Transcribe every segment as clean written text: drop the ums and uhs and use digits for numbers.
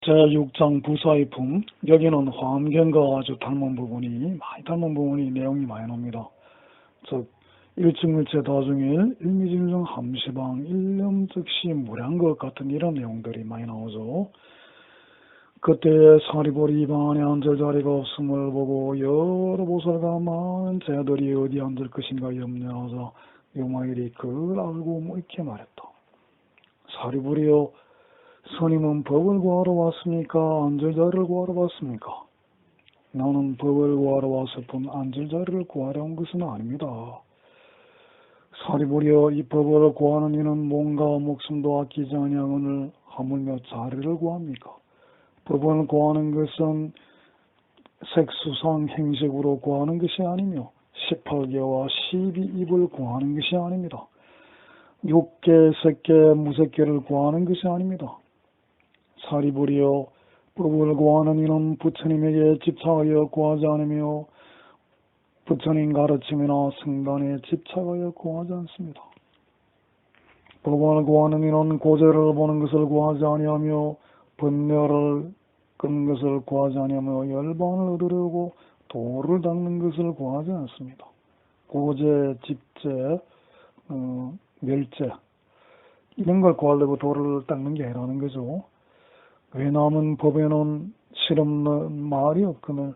제6장 부사의품. 여기는 환경과 아주 닮은 부분이 내용이 많이 나옵니다. 즉 일증일체 다중일 일미진중 함시방 일념 즉시 무량것 같은 이런 내용들이 많이 나오죠. 그때에 사리불이 방 안에 앉을 자리가 없음을 보고 여러 보살과 많은 제들이 어디 앉을 것인가 염려하자 유마일이 그걸 알고 이렇게 말했다. 사리불이여, 스님은 법을 구하러 왔습니까? 앉을 자리를 구하러 왔습니까? 나는 법을 구하러 왔을 뿐 앉을 자리를 구하려 온 것은 아닙니다. 사리불이여, 이 법을 구하는 이는 몸과 목숨도 아끼지 아니하거늘 하물며 자리를 구합니까? 법을 구하는 것은 색수상 행식으로 구하는 것이 아니며 18개와 12입을 구하는 것이 아닙니다. 6개, 색개, 무색개를 구하는 것이 아닙니다. 사리불이여, 법을 구하는 이는 부처님에게 집착하여 구하지 않으며 부처님 가르침이나 성단에 집착하여 구하지 않습니다. 법을 구하는 이는 고제를 보는 것을 구하지 아니하며 번뇌를 끄는 것을 구하지 아니하며 열반을 얻으려고 도를 닦는 것을 구하지 않습니다. 고제, 집제, 멸제 이런 걸 구하려고 도를 닦는 게 아니라는 거죠. 왜냐하면 법에는 실없는 말이 없거늘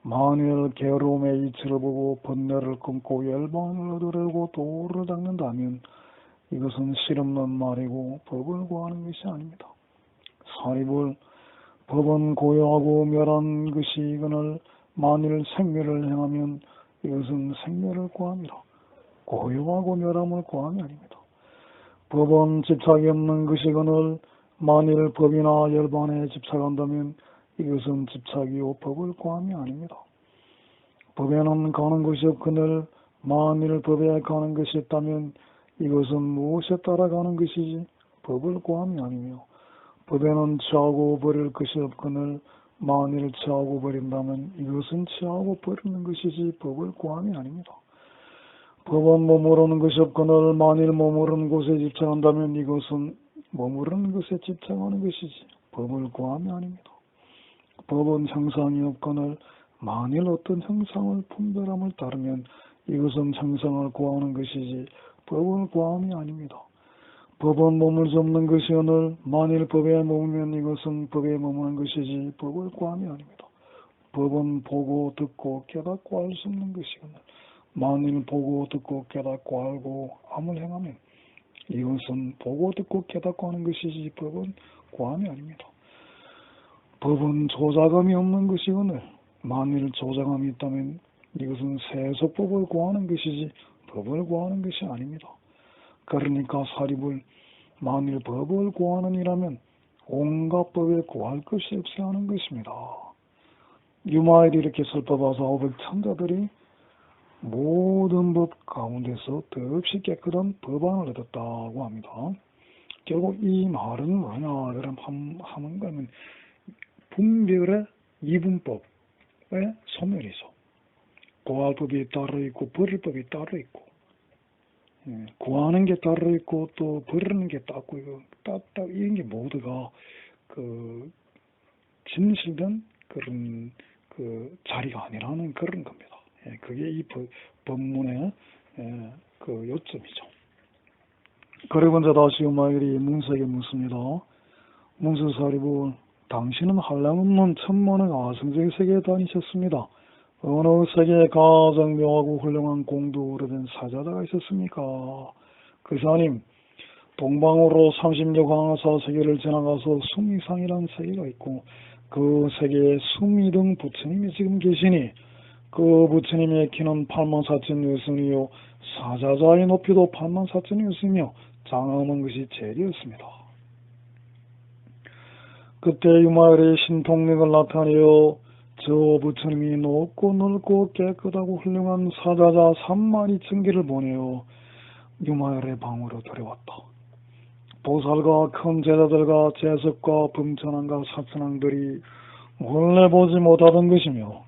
만일 게으름의 이치를 보고 번뇌를 끊고 열반을 얻으려고 도를 닦는다면 이것은 실없는 말이고 법을 구하는 것이 아닙니다. 사리불, 법은 고요하고 멸한 것이거늘 만일 생멸을 행하면 이것은 생멸을 구함이라. 고요하고 멸함을 구함이 아닙니다. 법은 집착이 없는 것이거늘 만일 법이나 열반에 집착한다면 이것은 집착이요 법을 구함이 아닙니다. 법에는 가는 것이 없거늘 만일 법에 가는 것이 있다면 이것은 무엇에 따라 가는 것이지 법을 구함이 아니며 법에는 취하고 버릴 것이 없거늘 만일 취하고 버린다면 이것은 취하고 버리는 것이지 법을 구함이 아닙니다. 법은 머무르는 것이 없거늘 만일 머무르는 곳에 집착한다면 이것은 머무르는 것에 집착하는 것이지 법을 구함이 아닙니다. 법은 형상이 없거늘 만일 어떤 형상을 분별함을 따르면 이것은 형상을 구하는 것이지 법을 구함이 아닙니다. 법은 머물 수 없는 것이오늘 만일 법에 머물면 이것은 법에 머무는 것이지 법을 구함이 아닙니다. 법은 보고 듣고 깨닫고 알 수 없는 것이오늘 만일 보고 듣고 깨닫고 알고 암을 행하면 이것은 보고 듣고 깨닫고 하는 것이지 법은 구함이 아닙니다. 법은 조작함이 없는 것이오늘 만일 조작함이 있다면 이것은 세속법을 구하는 것이지 법을 구하는 것이 아닙니다. 그러니까 사리불, 만일 법을 구하는 이라면 온갖 법에 구할 것이 없어야 하는 것입니다. 유마일이 이렇게 설법하사 500천자들이 모든 법 가운데서 더없이 깨끗한 법안을 얻었다고 합니다. 결국 이 말은 뭐냐 하면 분별의 이분법의 소멸이죠. 구할 법이 따로 있고 버릴 법이 따로 있고 구하는 게 따로 있고 또 버리는 게 따로 있고 이런 게 모두가 그 진실된 그런 그 자리가 아니라는 그런 겁니다. 그게 이 법문의 그 요점이죠. 그리고 이제 다시 유마일이 문세에게 묻습니다. 문수사리불, 당신은 한량 없는 천만의 아성적 세계에 다니셨습니다. 어느 세계에 가장 묘하고 훌륭한 공도 오래된 사자자가 있었습니까? 그사님, 동방으로 30여 광하사 세계를 지나가서 수미상이라는 세계가 있고 그 세계에 수미등 부처님이 지금 계시니 그 부처님의 키는 84,000여순이요 사자자의 높이도 84,000여순이며 장엄한 것이 제일이었습니다. 그때 유마일이 신통력을 나타내어 저 부처님이 높고 넓고 깨끗하고 훌륭한 사자자 32,000개를 보내어 유마일의 방으로 들여왔다. 보살과 큰 제자들과 재석과 범천왕과 사천왕들이 원래 보지 못하던 것이며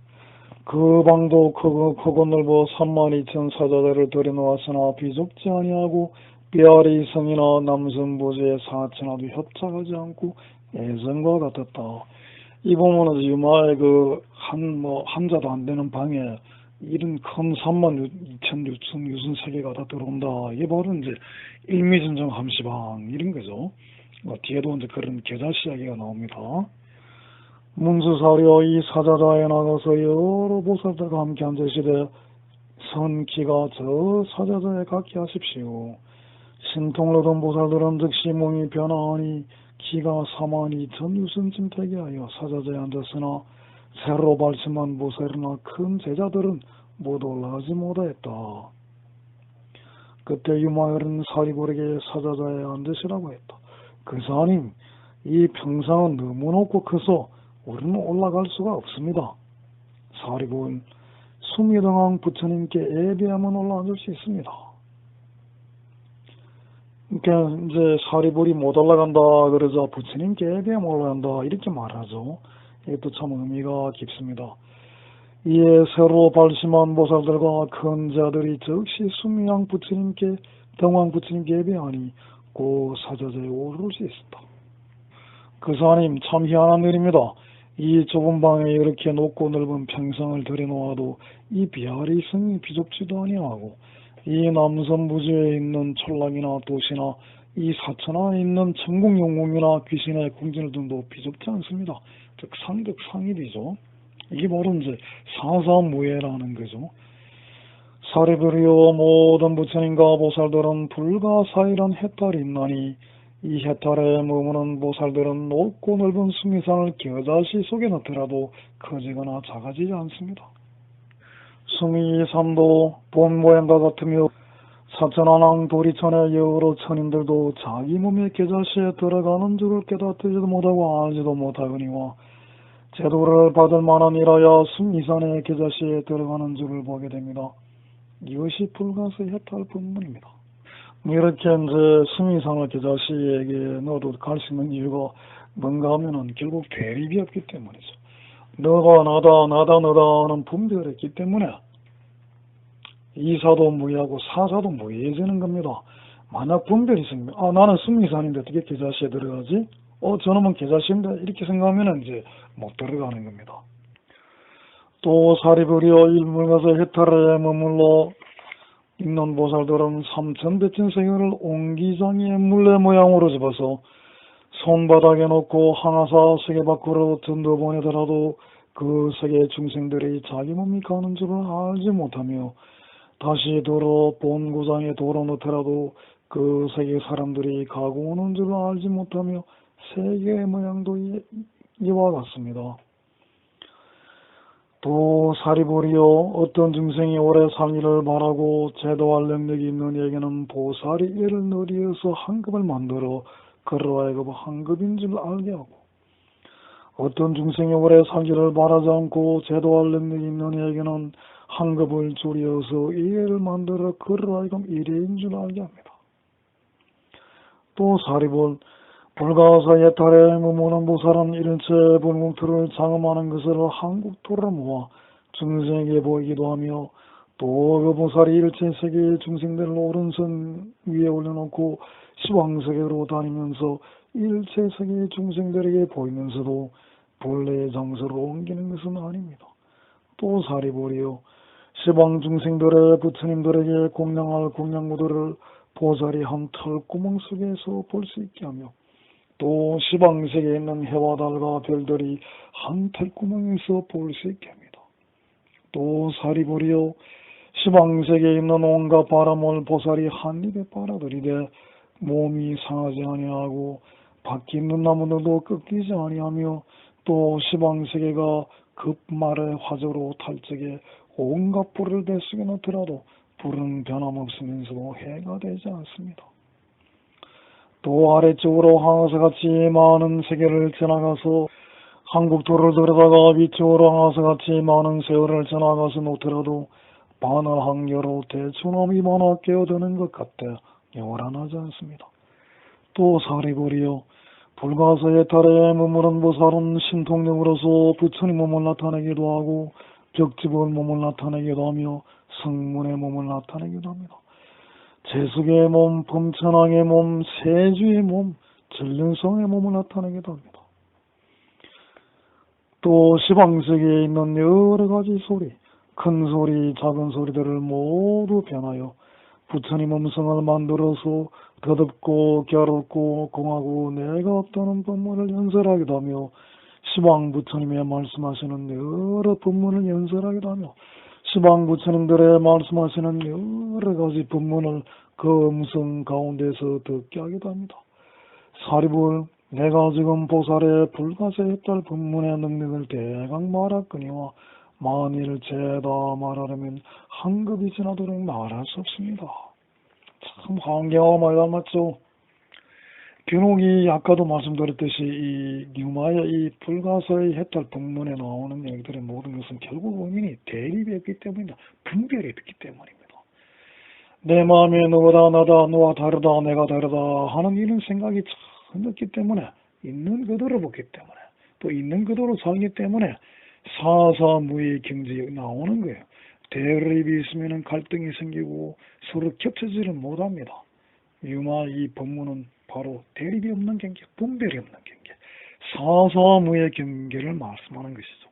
그 방도 크고 넓어 32,000 사자들을 들여놓았으나 비좁지 아니하고 뼈아리 성이나 남성보지의 사천하도 협착하지 않고 예전과 같았다. 이 보면은 유마의 그 한자도 안 되는 방에 이런 큰 32,000 유순 세계가 다 들어온다. 이게 바로 이제 일미전정 함시방 이런 거죠. 뒤에도 이제 그런 계좌 이야기가 나옵니다. 문수사려 이 사자자에 나가서 여러 보살들과 함께 앉으시되 선기가 저 사자자에 갖게 하십시오. 신통로던 보살들은 즉시 몸이 변하니 기가 42,000유승쯤 되게 하여 사자자에 앉았으나 새로 발심한 보살이나 큰 제자들은 모두 올라가지 못하였다. 그때 유마열은 사리불에게 사자자에 앉으시라고 했다. 그사님, 이 평상은 너무 높고 커서 우리는 올라갈 수가 없습니다. 사리불은 수미등왕 부처님께 예배하면 올라앉을 수 있습니다. 그러니까 이제 사리불이 못 올라간다 그러자 부처님께 예배하면 올라간다 이렇게 말하죠. 이것도 참 의미가 깊습니다. 이에 새로 발심한 보살들과 큰 자들이 즉시 수미양 부처님께 등왕 부처님께 예배하니 그 사자자에 오를 수 있었다. 그사님 참 희한한 일입니다. 이 좁은 방에 이렇게 높고 넓은 평상을 들여놓아도 이 비아리 성이 비좁지도 아니하고 이 남선부지에 있는 천랑이나 도시나 이 사천안에 있는 천국영웅이나 귀신의 궁전 등도 비좁지 않습니다. 즉 상득상일이죠. 이게 바로 이제 사사무예라는 거죠. 사리불이여 모든 부처님과 보살들은 불가사의란 해탈이 있나니 이 해탈에 머무는 보살들은 높고 넓은 수미산을 겨자씨 속에 넣더라도 커지거나 작아지지 않습니다. 수미산도 본 모양과 같으며 사천안왕 도리천의 여러 천인들도 자기 몸의 겨자씨에 들어가는 줄을 깨닫지도 못하고 알지도 못하거니와 제도를 받을 만한 일하여 수미산의 겨자씨에 들어가는 줄을 보게 됩니다. 이것이 불가사의 해탈뿐입니다. 이렇게 이제 수미산을 겨자씨에게 넣어도 갈 수 있는 이유가 뭔가 하면은 결국 대립이 없기 때문이죠. 너가 나다 나다 너다 하는 분별이 있기 때문에 이사도 무의하고 사사도 무의해지는 겁니다. 만약 분별이 있으면 나는 수미산인데 어떻게 겨자씨에 들어가지? 저놈은 겨자씨인데 이렇게 생각하면 이제 못 들어가는 겁니다. 또 사리불이여 일물가서 해탈에 머물러 있는 보살들은 삼천배천 세계를 옹기장의 물레 모양으로 집어서 손바닥에 놓고 항아사 세계 밖으로 던져보내더라도 그 세계 중생들이 자기 몸이 가는 줄을 알지 못하며 다시 돌아 본구장에 돌아놓더라도 그 세계 사람들이 가고 오는 줄을 알지 못하며 세계의 모양도 이와 같습니다. 또 사리불이여 어떤 중생이 오래 살기를 바라고 제도할 능력이 있는 이에게는 보살이 이를 느리어서 한급을 만들어 그로 하여금 한급인 줄 알게 하고 어떤 중생이 오래 살기를 바라지 않고 제도할 능력이 있는 이에게는 한급을 줄여서 이해를 만들어 그로 하여금 일회인 줄 알게 합니다. 또 사리불 불가사 예탈에 머무는 보살은 이른채 불공투를 장엄하는 것을 한국토로 모아 중생에게 보이기도 하며 또 그 보살이 일체 세계의 중생들을 오른손 위에 올려놓고 시황세계로 다니면서 일체 세계의 중생들에게 보이면서도 본래의 장소로 옮기는 것은 아닙니다. 또 사리불이요 시방 중생들의 부처님들에게 공양할 공양무들을 보살이 한 털구멍 속에서 볼 수 있게 하며 또 시방세계에 있는 해와 달과 별들이 한 털구멍에서 볼 수 있게 합니다. 또 사리불이여 시방세계에 있는 온갖 바람을 보살이 한 입에 빨아들이되 몸이 상하지 아니하고 밖에 있는 나무들도 꺾이지 아니하며 또 시방세계가 급말의 화조로 탈 적에 온갖 불을 뱃속에 넣더라도 불은 변함없으면서도 해가 되지 않습니다. 또 아래쪽으로 항아사같이 많은 세계를 지나가서 한국도를 들여다가 위쪽으로 항아사같이 많은 세월을 지나가서 놓더라도 바늘 한 개로 대추나무 하나 깨어드는 것 같아 요란하지 않습니다. 또 사리불이여 불가사 예탈에 머무는 보살은 신통력으로서 부처님 몸을 나타내기도 하고 벽집을 몸을 나타내기도 하며 성문의 몸을 나타내기도 합니다. 재숙의 몸, 범천왕의 몸, 세주의 몸, 전륜성의 몸을 나타내기도 합니다. 또 시방세계에 있는 여러 가지 소리, 큰 소리, 작은 소리들을 모두 변하여 부처님 음성을 만들어서 더덥고 괴롭고 공하고 내가 없다는 법문을 연설하기도 하며 시방 부처님의 말씀하시는 여러 법문을 연설하기도 하며 시방 부처님들의 말씀하시는 여러 가지 법문을 그 음성 가운데서 듣게 하기도 합니다. 사리불, 내가 지금 보살의 불가세했달 법문의 능력을 대강 말하거니와 만일 죄다 말하려면 한급이 지나도록 말할 수 없습니다. 참 환경하고 많이 닮았죠. 비록이 아까도 말씀드렸듯이 이 뉴마의 이 불가사의 해탈 법문에 나오는 얘기들의 모든 것은 결국 원인이 대립이 없기 때문이다. 분별이 없기 때문입니다. 내 마음에 너다 나다 너와 다르다 내가 다르다 하는 이런 생각이 전혀 없기 때문에 있는 그대로 보기 때문에 또 있는 그대로 살기 때문에 사사무의 경지에 나오는 거예요. 대립이 있으면 갈등이 생기고 서로 겹쳐지를 못합니다. 유마 이 법문은 바로 대립이 없는 경계, 분별이 없는 경계, 사사무의 경계를 말씀하는 것이죠.